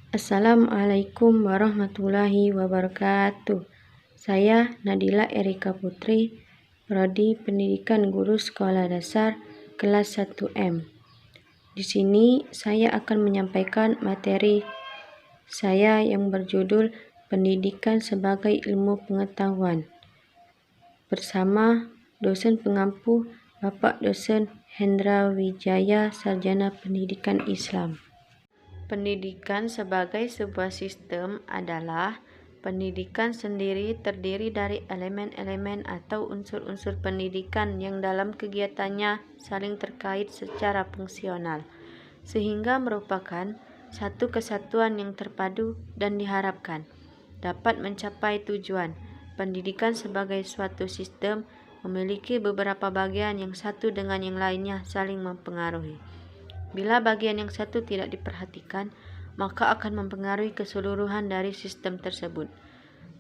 Assalamualaikum warahmatullahi wabarakatuh. Saya Nadila Erika Putri, Prodi Pendidikan Guru Sekolah Dasar kelas 1M. Di sini saya akan menyampaikan materi saya yang berjudul Pendidikan sebagai Ilmu Pengetahuan bersama dosen pengampu Bapak Dosen Hendra Wijaya, Sarjana Pendidikan Islam. Pendidikan sebagai sebuah sistem adalah pendidikan sendiri terdiri dari elemen-elemen atau unsur-unsur pendidikan yang dalam kegiatannya saling terkait secara fungsional, sehingga merupakan satu kesatuan yang terpadu dan diharapkan dapat mencapai tujuan. Pendidikan sebagai suatu sistem memiliki beberapa bagian yang satu dengan yang lainnya saling mempengaruhi. Bila bagian yang satu tidak diperhatikan, maka akan mempengaruhi keseluruhan dari sistem tersebut.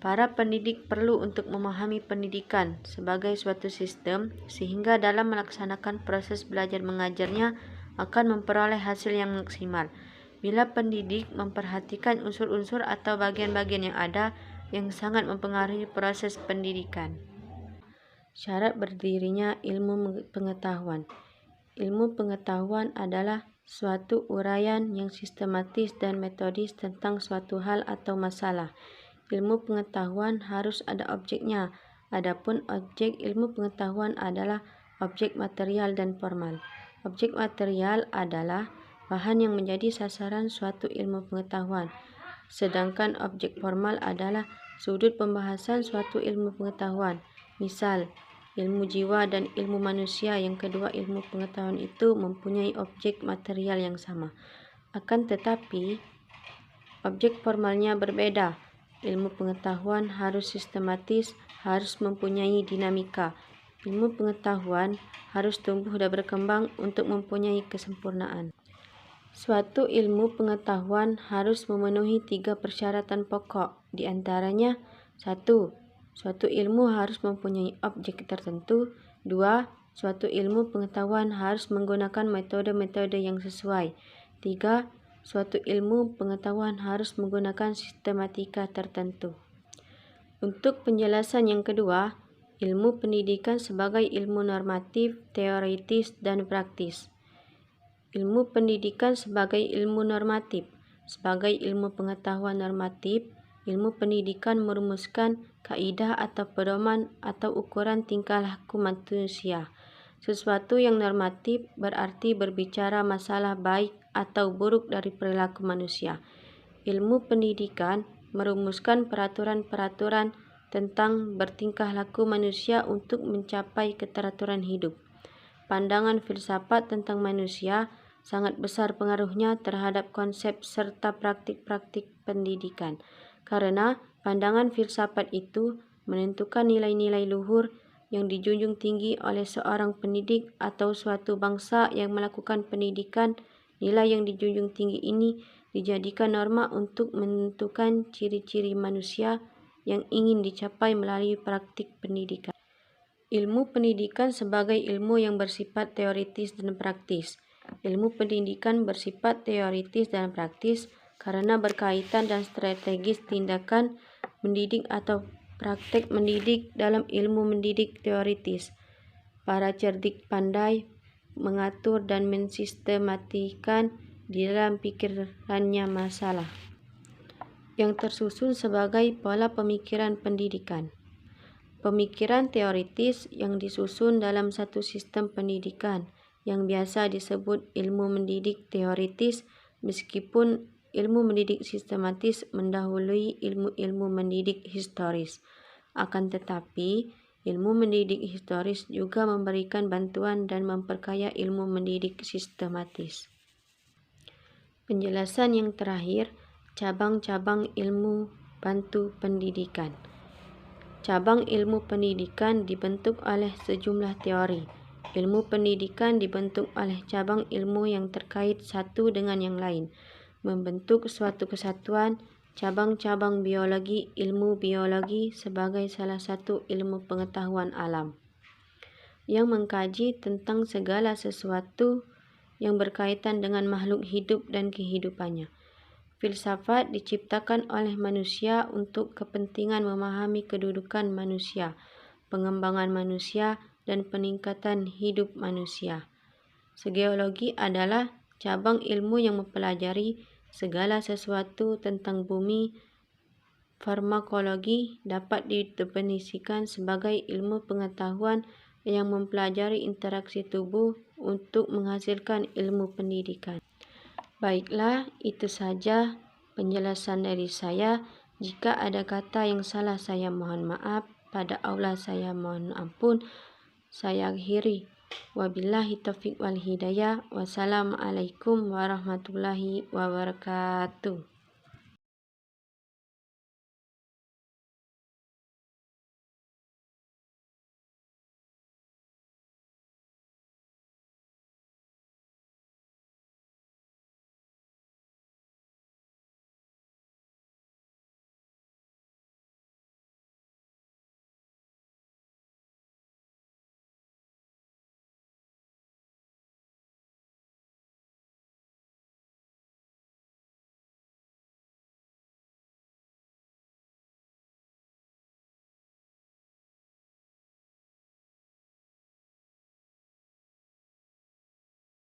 Para pendidik perlu untuk memahami pendidikan sebagai suatu sistem, sehingga dalam melaksanakan proses belajar mengajarnya akan memperoleh hasil yang maksimal. Bila pendidik memperhatikan unsur-unsur atau bagian-bagian yang ada yang sangat mempengaruhi proses pendidikan. Syarat berdirinya ilmu pengetahuan. Ilmu pengetahuan adalah suatu uraian yang sistematis dan metodis tentang suatu hal atau masalah. Ilmu pengetahuan harus ada objeknya. Adapun objek ilmu pengetahuan adalah objek material dan formal. Objek material adalah bahan yang menjadi sasaran suatu ilmu pengetahuan, sedangkan objek formal adalah sudut pembahasan suatu ilmu pengetahuan. Misal, ilmu jiwa dan ilmu manusia, yang kedua ilmu pengetahuan itu mempunyai objek material yang sama. Akan tetapi, objek formalnya berbeda. Ilmu pengetahuan harus sistematis, harus mempunyai dinamika. Ilmu pengetahuan harus tumbuh dan berkembang untuk mempunyai kesempurnaan. Suatu ilmu pengetahuan harus memenuhi 3 persyaratan pokok, di antaranya 1. Suatu ilmu harus mempunyai objek tertentu. 2. Suatu ilmu pengetahuan harus menggunakan metode-metode yang sesuai. 3. Suatu ilmu pengetahuan harus menggunakan sistematika tertentu. Untuk penjelasan yang kedua, ilmu pendidikan sebagai ilmu normatif, teoritis, dan praktis. Ilmu pendidikan sebagai ilmu normatif. Sebagai ilmu pengetahuan normatif, ilmu pendidikan merumuskan kaidah atau pedoman atau ukuran tingkah laku manusia. Sesuatu yang normatif berarti berbicara masalah baik atau buruk dari perilaku manusia. Ilmu pendidikan merumuskan peraturan-peraturan tentang bertingkah laku manusia untuk mencapai keteraturan hidup. Pandangan filsafat tentang manusia sangat besar pengaruhnya terhadap konsep serta praktik-praktik pendidikan, karena pandangan filsafat itu menentukan nilai-nilai luhur yang dijunjung tinggi oleh seorang pendidik atau suatu bangsa yang melakukan pendidikan. Nilai yang dijunjung tinggi ini dijadikan norma untuk menentukan ciri-ciri manusia yang ingin dicapai melalui praktik pendidikan. Ilmu pendidikan sebagai ilmu yang bersifat teoritis dan praktis. Ilmu pendidikan bersifat teoritis dan praktis karena berkaitan dan strategis tindakan mendidik atau praktek mendidik. Dalam ilmu mendidik teoritis, para cerdik pandai mengatur dan mensistematikan di dalam pikirannya masalah yang tersusun sebagai pola pemikiran pendidikan. Pemikiran teoritis yang disusun dalam satu sistem pendidikan yang biasa disebut ilmu mendidik teoritis, meskipun ilmu mendidik sistematis mendahului ilmu-ilmu mendidik historis. Akan tetapi, ilmu mendidik historis juga memberikan bantuan dan memperkaya ilmu mendidik sistematis. Penjelasan yang terakhir, cabang-cabang ilmu bantu pendidikan. Cabang ilmu pendidikan dibentuk oleh sejumlah teori. Ilmu pendidikan dibentuk oleh cabang ilmu yang terkait satu dengan yang lain, membentuk suatu kesatuan. Cabang-cabang biologi, ilmu biologi sebagai salah satu ilmu pengetahuan alam yang mengkaji tentang segala sesuatu yang berkaitan dengan makhluk hidup dan kehidupannya. Filsafat diciptakan oleh manusia untuk kepentingan memahami kedudukan manusia, pengembangan manusia, dan peningkatan hidup manusia. Geologi adalah cabang ilmu yang mempelajari segala sesuatu tentang bumi. Farmakologi dapat didefinisikan sebagai ilmu pengetahuan yang mempelajari interaksi tubuh untuk menghasilkan ilmu pendidikan. Baiklah, itu saja penjelasan dari saya. Jika ada kata yang salah, saya mohon maaf. Pada Allah saya mohon ampun. Saya akhiri. Wabillahi taufiq wal hidayah. Wassalamualaikum warahmatullahi wabarakatuh.